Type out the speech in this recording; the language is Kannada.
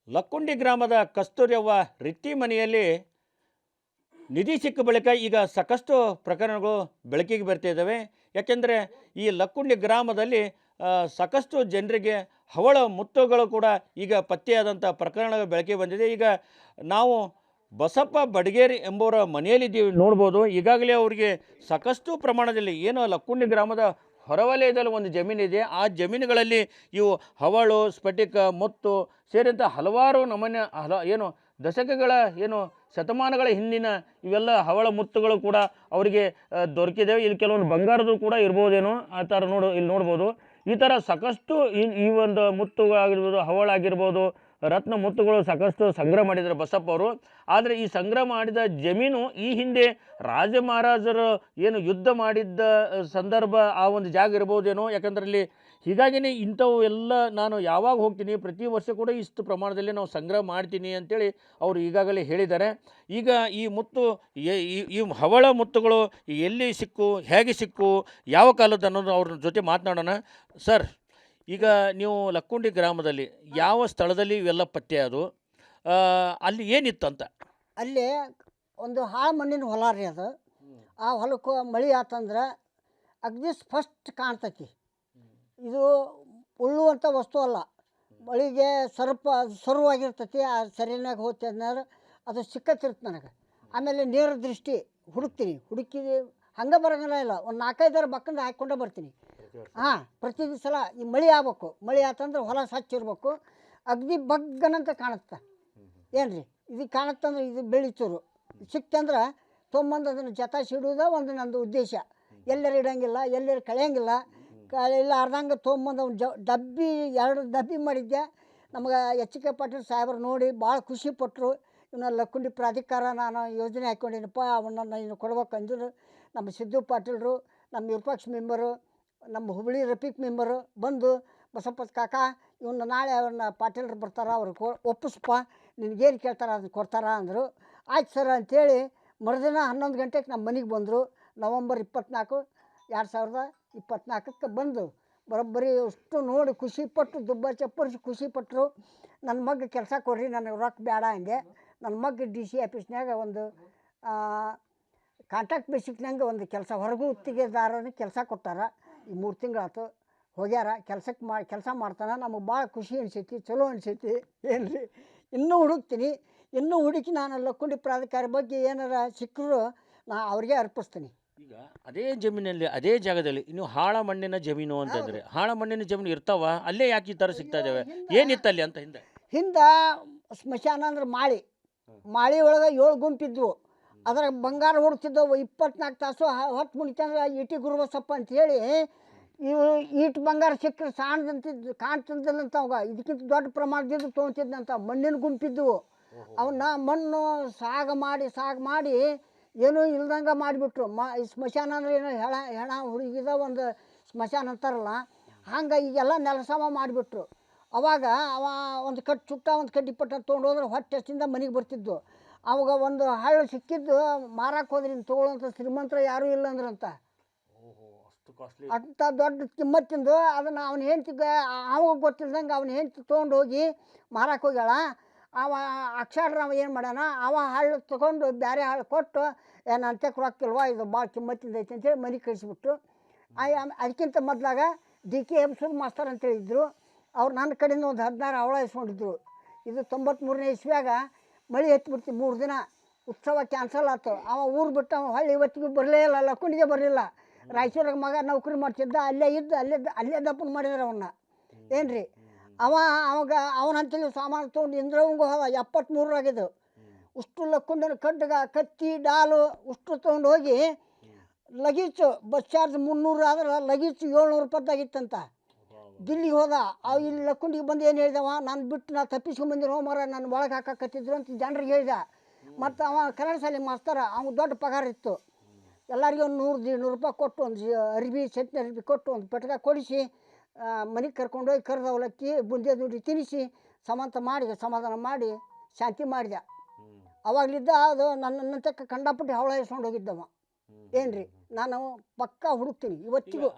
ಲಕ್ಕುಂಡಿ ಗ್ರಾಮದ ಕಸ್ತೂರಿಯವ್ವ ರಿತ್ತಿ ಮನೆಯಲ್ಲಿ ನಿಧಿ ಸಿಕ್ಕ ಬಳಿಕ ಈಗ ಸಾಕಷ್ಟು ಪ್ರಕರಣಗಳು ಬೆಳಕಿಗೆ ಬರ್ತಾ ಇದ್ದಾವೆ. ಯಾಕೆಂದರೆ ಈ ಲಕ್ಕುಂಡಿ ಗ್ರಾಮದಲ್ಲಿ ಸಾಕಷ್ಟು ಜನರಿಗೆ ಹವಳ ಮುತ್ತುಗಳು ಕೂಡ ಈಗ ಪತ್ತೆಯಾದಂಥ ಪ್ರಕರಣಗಳು ಬೆಳಕಿಗೆ ಬಂದಿದೆ. ಈಗ ನಾವು ಬಸಪ್ಪ ಬಡಗೇರಿ ಎಂಬುವರ ಮನೆಯಲ್ಲಿದ್ದೀವಿ, ನೋಡ್ಬೋದು. ಈಗಾಗಲೇ ಅವರಿಗೆ ಸಾಕಷ್ಟು ಪ್ರಮಾಣದಲ್ಲಿ ಏನು ಲಕ್ಕುಂಡಿ ಗ್ರಾಮದ ಹೊರವಲಯದಲ್ಲಿ ಒಂದು ಜಮೀನಿದೆ, ಆ ಜಮೀನುಗಳಲ್ಲಿ ಇವು ಹವಳು, ಸ್ಫಟಿಕ, ಮುತ್ತು ಸೇರಿದಂಥ ಹಲವಾರು ನಮೂನೆ ಏನು ದಶಕಗಳ ಏನು ಶತಮಾನಗಳ ಹಿಂದಿನ ಇವೆಲ್ಲ ಹವಳ ಮುತ್ತುಗಳು ಕೂಡ ಅವರಿಗೆ ದೊರಕಿದ್ದೇವೆ. ಇಲ್ಲಿ ಕೆಲವೊಂದು ಬಂಗಾರದು ಕೂಡ ಇರ್ಬೋದೇನೋ, ಆ ಥರ ಇಲ್ಲಿ ನೋಡ್ಬೋದು. ಈ ಥರ ಸಾಕಷ್ಟು ಈ ಒಂದು ಮುತ್ತುಗಳಾಗಿರ್ಬೋದು, ಹವಳಾಗಿರ್ಬೋದು, ರತ್ನ ಮುತ್ತುಗಳು ಸಾಕಷ್ಟು ಸಂಗ್ರಹ ಮಾಡಿದ್ದಾರೆ ಬಸಪ್ಪ ಅವರು. ಆದರೆ ಈ ಸಂಗ್ರಹ ಮಾಡಿದ ಜಮೀನು ಈ ಹಿಂದೆ ರಾಜ ಮಹಾರಾಜರು ಏನು ಯುದ್ಧ ಮಾಡಿದ್ದ ಸಂದರ್ಭ ಆ ಒಂದು ಜಾಗ ಇರ್ಬೋದೇನೋ. ಯಾಕಂದ್ರೆ ಅಲ್ಲಿ ಹೀಗಾಗಿಯೇ ಇಂಥವು ಎಲ್ಲ ನಾನು ಯಾವಾಗ ಹೋಗ್ತೀನಿ ಪ್ರತಿ ವರ್ಷ ಕೂಡ ಇಷ್ಟು ಪ್ರಮಾಣದಲ್ಲಿ ನಾವು ಸಂಗ್ರಹ ಮಾಡ್ತೀನಿ ಅಂತೇಳಿ ಅವರು ಈಗಾಗಲೇ ಹೇಳಿದ್ದಾರೆ. ಈಗ ಈ ಮುತ್ತು ಈ ಹವಳ ಮುತ್ತುಗಳು ಎಲ್ಲಿ ಸಿಕ್ಕು, ಹೇಗೆ ಸಿಕ್ಕು, ಯಾವ ಕಾಲದ ಅನ್ನೋದು ಅವ್ರ ಜೊತೆ ಮಾತನಾಡೋಣ. ಸರ್, ಈಗ ನೀವು ಲಕ್ಕುಂಡಿ ಗ್ರಾಮದಲ್ಲಿ ಯಾವ ಸ್ಥಳದಲ್ಲಿ ಇವೆಲ್ಲ ಪತ್ತೆ ಅದು, ಅಲ್ಲಿ ಏನಿತ್ತು ಅಂತ? ಅಲ್ಲಿ ಒಂದು ಹಾಳು ಮಣ್ಣಿನ ಹೊಲ ರೀ ಅದು. ಆ ಹೊಲಕ್ಕೆ ಮಳೆ ಆತಂದ್ರೆ ಅಗ್ದಿ ಫಸ್ಟ್ ಕಾಣ್ತೈತಿ. ಇದು ಉಳ್ಳುವಂಥ ವಸ್ತು ಅಲ್ಲ, ಮಳೆಗೆ ಸರುವಾಗಿರ್ತೈತಿ. ಆ ಸರಿನಾಗ ಹೋಗ್ತಿ ಅಂದ್ರೆ ಅದು ಸಿಕ್ಕತ್ತಿರುತ್ತೆ ನನಗೆ. ಆಮೇಲೆ ನೇರ ದೃಷ್ಟಿ ಹುಡುಕ್ತೀನಿ, ಹುಡುಕಿದ ಹಂಗೆ ಬರೋಂಗಿಲ್ಲ, ಇಲ್ಲ ಒಂದು 4-5 ಬಕ್ಕಂದು ಹಾಕ್ಕೊಂಡೇ ಬರ್ತೀನಿ. ಪ್ರತಿ ಸಲ ಈ ಮಳೆ ಆಗ್ಬೇಕು, ಮಳೆ ಆತಂದ್ರೆ ಹೊಲ ಸ್ವಚ್ಛಿರ್ಬೇಕು, ಅಗ್ದಿ ಬಗ್ಗನಂತ ಕಾಣುತ್ತೆ. ಏನು ರೀ ಇದು ಕಾಣುತ್ತಂದ್ರೆ ಇದು ಬೆಳಿತೂರು ಸಿಕ್ತಂದ್ರೆ ತೊಗೊಂಬಂದು ಅದನ್ನು ಜತಾಸಿಡುವುದೇ ಒಂದು ನಂದು ಉದ್ದೇಶ. ಎಲ್ಲರೂ ಇಡೋಂಗಿಲ್ಲ, ಎಲ್ಲರೂ ಕಳೆಯೋಂಗಿಲ್ಲ, ಕಳೆಯಿಲ್ಲ ಅರ್ಧಂಗೆ ತೊಗೊಂಬಂದು ಅವ್ನು ಡಬ್ಬಿ 2 ಡಬ್ಬಿ ಮಾಡಿದ್ದೆ. ನಮ್ಗೆ ಎಚ್.ಕೆ. ಪಾಟೀಲ್ ಸಾಹೇಬರು ನೋಡಿ ಭಾಳ ಖುಷಿಪಟ್ಟರು. ಇವನ್ನ ಲಕ್ಕುಂಡಿ ಪ್ರಾಧಿಕಾರ ನಾನು ಯೋಜನೆ ಹಾಕ್ಕೊಂಡಿನಪ್ಪ, ಅವನ್ನ ಇನ್ನು ಕೊಡ್ಬೇಕು ಅಂದರು. ನಮ್ಮ ಸಿದ್ದು ಪಾಟೀಲ್ರು, ನಮ್ಮ ವಿರೂಪಾಕ್ಷ ಮೆಂಬರು, ನಮ್ಮ ಹುಬ್ಬಳ್ಳಿ ರಫೀಕ್ ಮೆಂಬರು ಬಂದು, ಬಸಪ್ಪ ಕಾಕ ಇವನ್ನ ನಾಳೆ ಅವ್ರನ್ನ ಪಾಟೀಲ್ರು ಬರ್ತಾರೆ, ಅವ್ರಿಗೆ ಒಪ್ಪಿಸ್ಪ, ನಿನಗೇನು ಕೇಳ್ತಾರೆ ಅದನ್ನು ಕೊಡ್ತಾರ ಅಂದರು. ಆಯ್ತು ಸರ್ ಅಂಥೇಳಿ ಮರುದಿನ 11 ಗಂಟೆಗೆ ನಮ್ಮ ಮನೆಗೆ ಬಂದರು. ನವಂಬರ್ 24, 2024 ಬಂದು ಬರೋಬ್ಬರಿ ಅಷ್ಟು ನೋಡಿ ಖುಷಿಪಟ್ಟು ದುಬ್ಬ ಚಪ್ಪರಿಸಿ ಖುಷಿಪಟ್ಟರು. ನನ್ನ ಮಗ ಕೆಲಸ ಕೊಡ್ರಿ, ನನಗೆ ರೊಕ್ಕ ಬೇಡ ಅಂದೆ. ನನ್ನ ಮಗ DC ಆಫೀಸ್ನಾಗ ಒಂದು ಕಾಂಟ್ರಾಕ್ಟ್ ಬೇಸಿಕ್ನಂಗೆ ಒಂದು ಕೆಲಸ ಹೊರಗೂ ಗುತ್ತಿಗೆದಾರನಿಗೆ ಕೆಲಸ ಕೊಟ್ಟಾರ. ಈ 3 ತಿಂಗಳಾಯ್ತು ಹೋಗ್ಯಾರ. ಕೆಲಸ ಮಾಡ್ತಾನೆ. ನಮಗೆ ಭಾಳ ಖುಷಿ ಅನಿಸೈತಿ, ಚಲೋ ಅನಿಸೈತಿ. ಏನು ರೀ ಇನ್ನೂ ಹುಡುಕ್ತೀನಿ, ಇನ್ನೂ ಹುಡುಕಿ ನಾನು ಲಕ್ಕುಂಡಿ ಪ್ರಾಧಿಕಾರ ಬಗ್ಗೆ ಏನಾರ ಸಿಕ್ಕರು ನಾ ಅವ್ರಿಗೆ ಅರ್ಪಿಸ್ತೀನಿ. ಈಗ ಅದೇ ಜಮೀನಲ್ಲಿ, ಅದೇ ಜಾಗದಲ್ಲಿ ಇನ್ನು ಹಾಳ ಮಣ್ಣಿನ ಜಮೀನು ಅಂತಂದರೆ, ಹಾಳ ಮಣ್ಣಿನ ಜಮೀನು ಇರ್ತಾವ, ಅಲ್ಲೇ ಯಾಕೆ ಈ ಥರ ಸಿಗ್ತಾ ಇದ್ದಾವೆ, ಏನಿತ್ತಲ್ಲಿ ಅಂತ? ಹಿಂದೆ ಸ್ಮಶಾನ ಅಂದ್ರೆ ಮಾಳಿ ಒಳಗೆ 7 ಗುಂಪಿದ್ವು. ಅದ್ರಾಗ ಬಂಗಾರ ಹುಡ್ತಿದ್ದವು 24 ತಾಸು. ಹೊತ್ತು ಮುಗಿತಂದ್ರೆ ಇಟಿ ಗುರುಬಸಪ್ಪ ಅಂಥೇಳಿ ಇವು ಈಟ್ ಬಂಗಾರ ಸಿಕ್ಕರೆ ಕಾಣ್ತಿದ್ದಂತ ಅವಾಗ ಇದಕ್ಕಿಂತ ದೊಡ್ಡ ಪ್ರಮಾಣದಿಂದ ತೊಗೊತಿದ್ದಂಥ ಮಣ್ಣಿನ ಗುಂಪಿದ್ದವು. ಅವನ್ನ ಮಣ್ಣು ಸಾಗ ಮಾಡಿ ಏನೂ ಇಲ್ದಂಗೆ ಮಾಡಿಬಿಟ್ರು. ಸ್ಮಶಾನ ಅಂದ್ರೆ ಏನೋ ಹೆಣ ಹುಡುಗಿದ ಒಂದು ಸ್ಮಶಾನ ಅಂತಾರಲ್ಲ, ಹಂಗೆ ಈಗೆಲ್ಲ ನೆಲಸಮ ಮಾಡಿಬಿಟ್ರು. ಅವಾಗ ಒಂದು ಕಟ್ಟು ಚುಟ್ಟ ಒಂದು ಕಡ್ಡಿ ಪಟ್ಟ ತೊಗೊಂಡು ಹೋದ್ರೆ ಹೊಟ್ಟೆಷ್ಟಿಂದ ಮನೆಗೆ ಬರ್ತಿದ್ದು. ಅವಾಗ ಒಂದು ಹಳ್ಳು ಸಿಕ್ಕಿದ್ದು ಮಾರಕ್ಕೆ ಹೋದ್ರಿ, ತೊಗೊಳ್ಳೋಂಥ ಶ್ರೀಮಂತರ ಯಾರೂ ಇಲ್ಲ ಅಂದ್ರಂತ. ಅಂಥ ದೊಡ್ಡ ಕಿಮ್ಮತ್ತಿಂದು ಅದನ್ನು ಅವನ ಹೆಂಡ್ತಿಗೆ ಅವಾಗ ಗೊತ್ತಿಲ್ದಂಗೆ ಅವನ ಹೆಂಡ್ತಿ ತೊಗೊಂಡು ಹೋಗಿ ಮಾರಕ್ಕೆ ಹೋಗ್ಯಾಳ. ಅವ ಅಕ್ಷರ ಏನು ಮಾಡ್ಯಾನ, ಅವ ಹಳ್ಳು ತೊಗೊಂಡು ಬೇರೆ ಹಳ್ಳು ಕೊಟ್ಟು ಏನು ಅಂತಕ್ಕೆ ರೊಕ್ಕಿಲ್ವ, ಇದು ಭಾಳ ಕಿಮ್ಮತ್ತಿಂದ ಐತಿ ಅಂತೇಳಿ ಮನೆಗೆ ಕಳಿಸ್ಬಿಟ್ಟು. ಅದಕ್ಕಿಂತ ಮೊದಲಾಗ DK ಹೆಮ್ಸೂರು ಮಾಸ್ತರ್ ಅಂತೇಳಿದ್ರು. ಅವ್ರು ನನ್ನ ಕಡೆಯಿಂದ ಒಂದು 16 ಅವಳ ಇಸ್ಕೊಂಡಿದ್ರು. ಇದು 93ನೇ ಇಸ್ವಿಯಾಗ ಮಳೆ ಹತ್ಬಿಡ್ತಿ, 3 ದಿನ ಉತ್ಸವ ಕ್ಯಾನ್ಸಲ್ ಆಯ್ತು. ಅವ ಊರು ಬಿಟ್ಟು ಅವ ಹೊಳ್ಳಿ ಇವತ್ತಿಗೂ ಬರಲೇ ಇಲ್ಲ, ಲಕ್ಕುಂಡಿಗೆ ಬರಲಿಲ್ಲ. ರಾಯಚೂರಾಗ ಮಗ ನೌಕರಿ ಮಾಡ್ತಿದ್ದ, ಅಲ್ಲೇ ಇದ್ದು ಅಲ್ಲೇ ದಪ್ಪನ ಮಾಡಿದ್ರು ಅವನ್ನ. ಏನು ರೀ ಅವಾಗ ಅವನಂತೇಳಿ ಸಾಮಾನು ತೊಗೊಂಡು ಇಂದ್ರವಂಗೂ ಹೋದ. 73 ಆಗಿದ್ದು. ಉಷ್ಟು ಲಕ್ಕುಂಡಿನ ಕತ್ತಿ ಡಾಲು ಉಷ್ಟು ತೊಗೊಂಡು ಹೋಗಿ ಲಗೀಜು ಬಸ್ ಚಾರ್ಜ್ 300 ಆದ್ರೆ ಲಗೀಜು 700 ರೂಪಾಯಿದಾಗಿತ್ತಂತ. ದಿಲ್ಲಿಗೆ ಹೋದ. ಇಲ್ಲಿ ಲಕ್ಕುಂಡಿಗೆ ಬಂದು ಏನು ಹೇಳಿದವ, ನಾನು ಬಿಟ್ಟು ನಾ ತಪ್ಪಿಸ್ಕೊಂಬಂದಿರೋ ಮರ ನನ್ನ ಒಳಗೆ ಹಾಕಕತ್ತಿದ್ರು ಅಂತ ಜನರಿಗೆ ಹೇಳಿದ. ಮತ್ತು ಅವ ಕನ್ನಡ ಶಾಲೆ ಮಾಸ್ತರ, ಅವ್ನು ದೊಡ್ಡ ಪಗಾರ ಇತ್ತು. ಎಲ್ಲರಿಗೂ ಒಂದು 100-200 ರೂಪಾಯಿ ಕೊಟ್ಟು ಒಂದು ಅರಿಬಿ ಸೆಟ್ನ ಅರಿಬಿ ಕೊಟ್ಟು ಒಂದು ಪೆಟ್ಗ ಕೊಡಿಸಿ ಮನೆಗೆ ಕರ್ಕೊಂಡೋಗಿ ಕರೆದ ಅವಲಕ್ಕಿ ಬುಂದಿ ದುಡ್ಡು ತಿನ್ನಿಸಿ ಸಮಾಧಾನ ಮಾಡಿ ಶಾಂತಿ ಮಾಡಿದೆ. ಅವಾಗಲಿದ್ದ ಅದು ನನ್ನಂತಕ್ಕೆ ಕಂಡಪಟ್ಟು ಹವಳ ಇಸ್ಕೊಂಡು ಹೋಗಿದ್ದವ. ಏನು ರೀ ನಾನು ಪಕ್ಕಾ ಹುಡುಕ್ತೀನಿ ಇವತ್ತಿಗೂ.